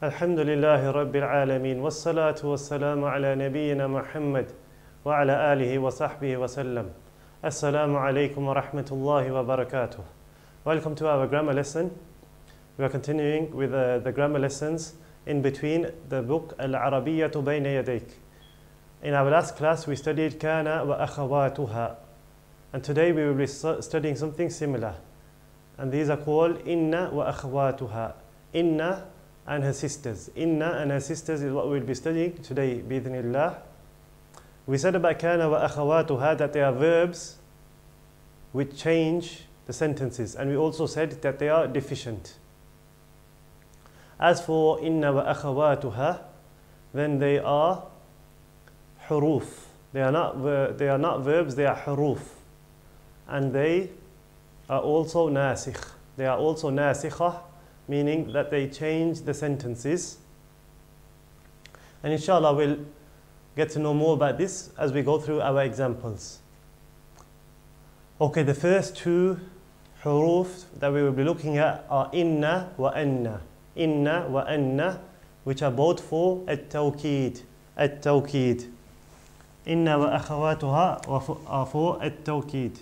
الحمد لله رب العالمين والصلاة والسلام على نبينا محمد وعلى آله وصحبه وسلم. Assalamu alaikum wa rahmatullahi wa barakatuh. Welcome to our grammar lesson. We are continuing with the grammar lessons in between the book Arabiyyah Bayna Yadayk. In our last class we studied kana wa akhawatuha, and today we will be studying something similar, and these are called inna wa akhawatuha. Inna and her sisters. Inna and her sisters is what we will be studying today, bi-idhnillah. We said about kana wa akhawatuha that they are verbs which change the sentences, and we also said that they are deficient. As for inna wa akhawatuha, then they are huruf. They are not verbs, they are huruf. And they are also nasikh. They are also nasikhah, meaning that they change the sentences. And inshallah we'll get to know more about this as we go through our examples. Okay, the first two huruf that we will be looking at are inna wa anna. Inna wa anna, which are both for at-tawkeed. At-tawkeed. Inna wa akhawatuha are for at-tawkeed,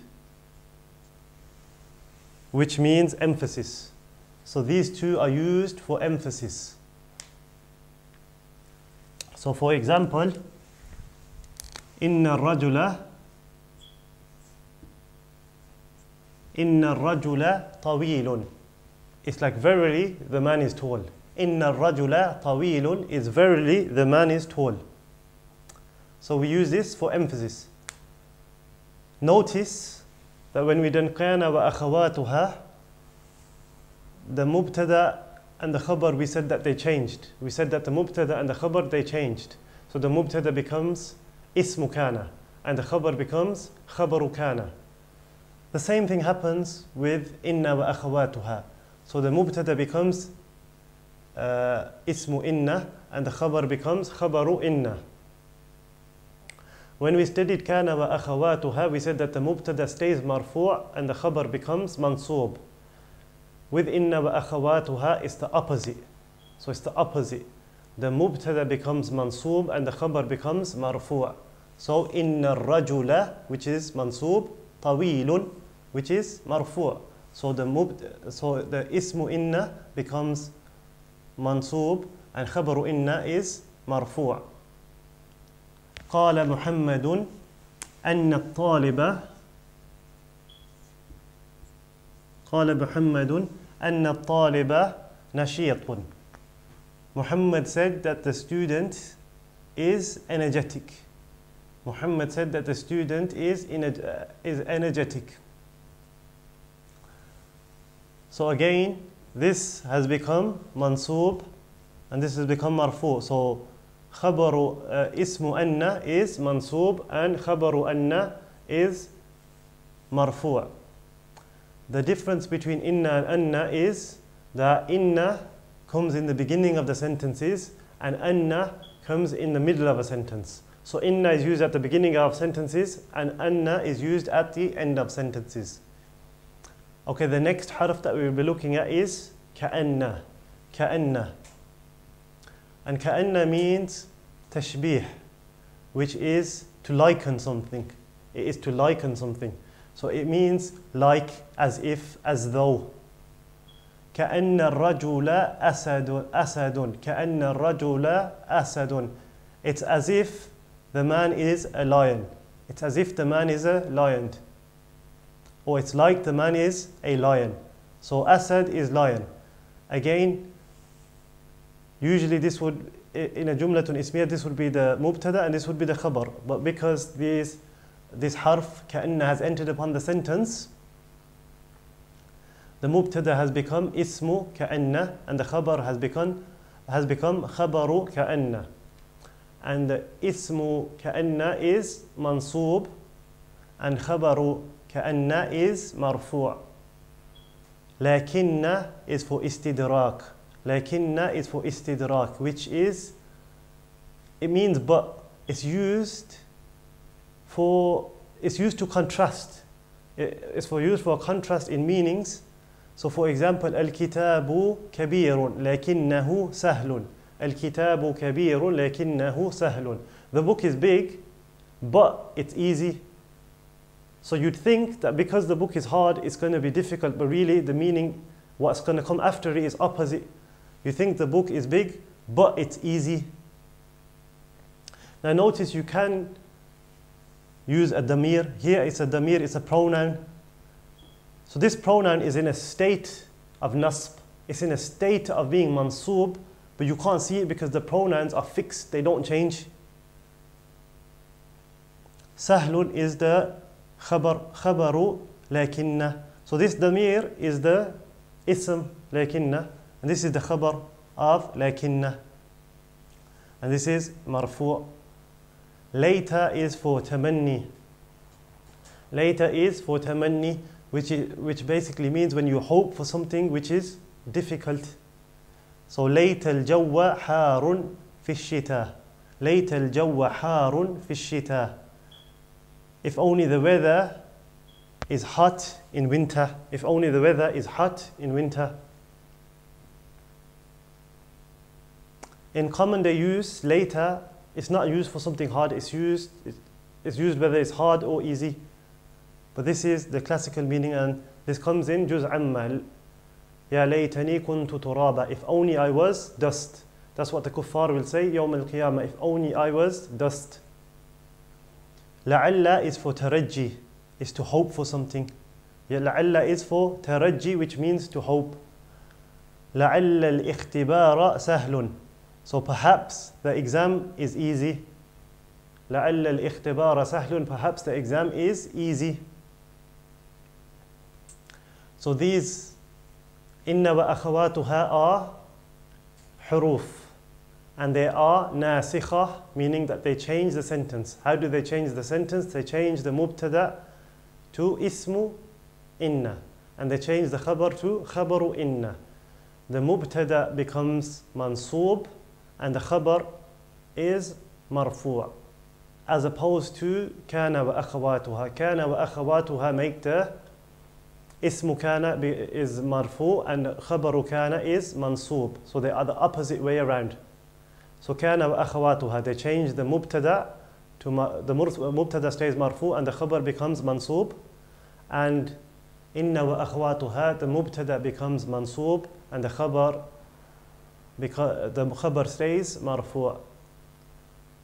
which means emphasis. So these two are used for emphasis. So for example, inna rajula tawilun. It's like verily the man is tall. Inna rajula tawilun is verily the man is tall. So we use this for emphasis. Notice that when we done kana wa akhawatuha, the mubtada and the khabar, we said that they changed. We said that the mubtada and the khabar, they changed. So the mubtada becomes ismu kana and the khabar becomes khabaru kana. The same thing happens with inna wa akhawatuha. So the mubtada becomes ismu inna and the khabar becomes khabaru inna. When we studied kana wa akhawatuha, we said that the mubtada stays marfu' and the khabar becomes mansub. With inna wa akhawatuha, it's the opposite. So it's the opposite. The mubtada becomes mansub and the khabar becomes marfu'. So inna rajula, which is mansub, tawilun, which is marfu'. So the ismu inna becomes mansub and khabaru inna is marfu'. قال محمد أن الطالب قال محمد أن الطالب نشيط. Muhammad said that the student is energetic. Muhammad said that the student is energetic. So again, this has become mansub and this has become marfu. So khabaru ismu anna is mansub and khabaru anna is marfu'. The difference between inna and anna is that inna comes in the beginning of the sentences and anna comes in the middle of a sentence. So inna is used at the beginning of sentences and anna is used at the end of sentences. Okay, the next harf that we will be looking at is ka'anna. Ka'anna. And ka'anna means tashbih, which is to liken something. It is to liken something. So it means like, as if, as though. كأن الرجل أسد كأن الرجل أسد. It's as if the man is a lion. It's as if the man is a lion. Or it's like the man is a lion. So Asad is lion. Again, usually this would, in a jumlatun ismiyah, this would be the mubtada and this would be the khabar. But because this harf كأن has entered upon the sentence, the mubtada has become ismu كأن and the khabar has become khabaru كأن. And the ismu كأن is mansub and khabaru كأن is marfu'. لكن is for istidrak. لكن is for istidrak, which is, it means but. It's used to contrast. It's used for contrast in meanings, So for example, الكتاب كبير لكنه سهل. الكتاب كبير لكنه سهل. The book is big, but it's easy. So you'd think that because the book is hard, it's going to be difficult, but really the meaning, what's going to come after it is opposite. You think the book is big, but it's easy. Now notice you can use a damir. Here it's a damir, it's a pronoun. So this pronoun is in a state of nasb. It's in a state of being mansoob, but you can't see it because the pronouns are fixed, they don't change. Sahlun is the khabar, khabaru lakinna. So this damir is the ism lakinna, and this is the khabar of lakinna. And this is marfu'. Later is for tamanni. Later is for tamanni, which basically means when you hope for something which is difficult. So ليت الجو حار في الشتاء. ليت الجو حار في الشتاء. If only the weather is hot in winter. If only the weather is hot in winter. In common day use, later, it's not used for something hard. It's used whether it's hard or easy. But this is the classical meaning, and this comes in juz amma. Ya laytani kuntu turaba. If only I was dust. That's what the kuffar will say, yawm al-qiyamah. If only I was dust. La'alla is for taraji, is to hope for something. Yeah, la'alla is for taraji, which means to hope. La'alla al-ikhtibara sahlun. So perhaps the exam is easy. لعل الاختبار سهل. Perhaps the exam is easy. So these إن وأخواتها are حروف, and they are ناسخة, meaning that they change the sentence. How do they change the sentence? They change the mubtada to ismu inna, and they change the khabar to khabaru inna. The mubtada becomes mansoob, and the khabar is marfu', as opposed to kana wa akhawatuha. Kana wa akhawatuha make the ismu kana is marfu' and khabaru kana is mansoob. So they are the opposite way around. So kana wa akhawatuha, they change the mubtada to the mubtada stays marfu' and the khabar becomes mansoob. And inna wa akhawatuha, the mubtada becomes mansoob and the khabar stays marfu'.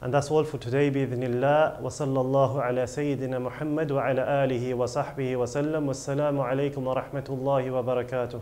And that's all for today, bi'idhnillah. Wa sallallahu ala Sayyidina Muhammad wa ala alihi wa sahbihi wa sallam. Wassalamu alaikum wa rahmatullahi wa barakatuh.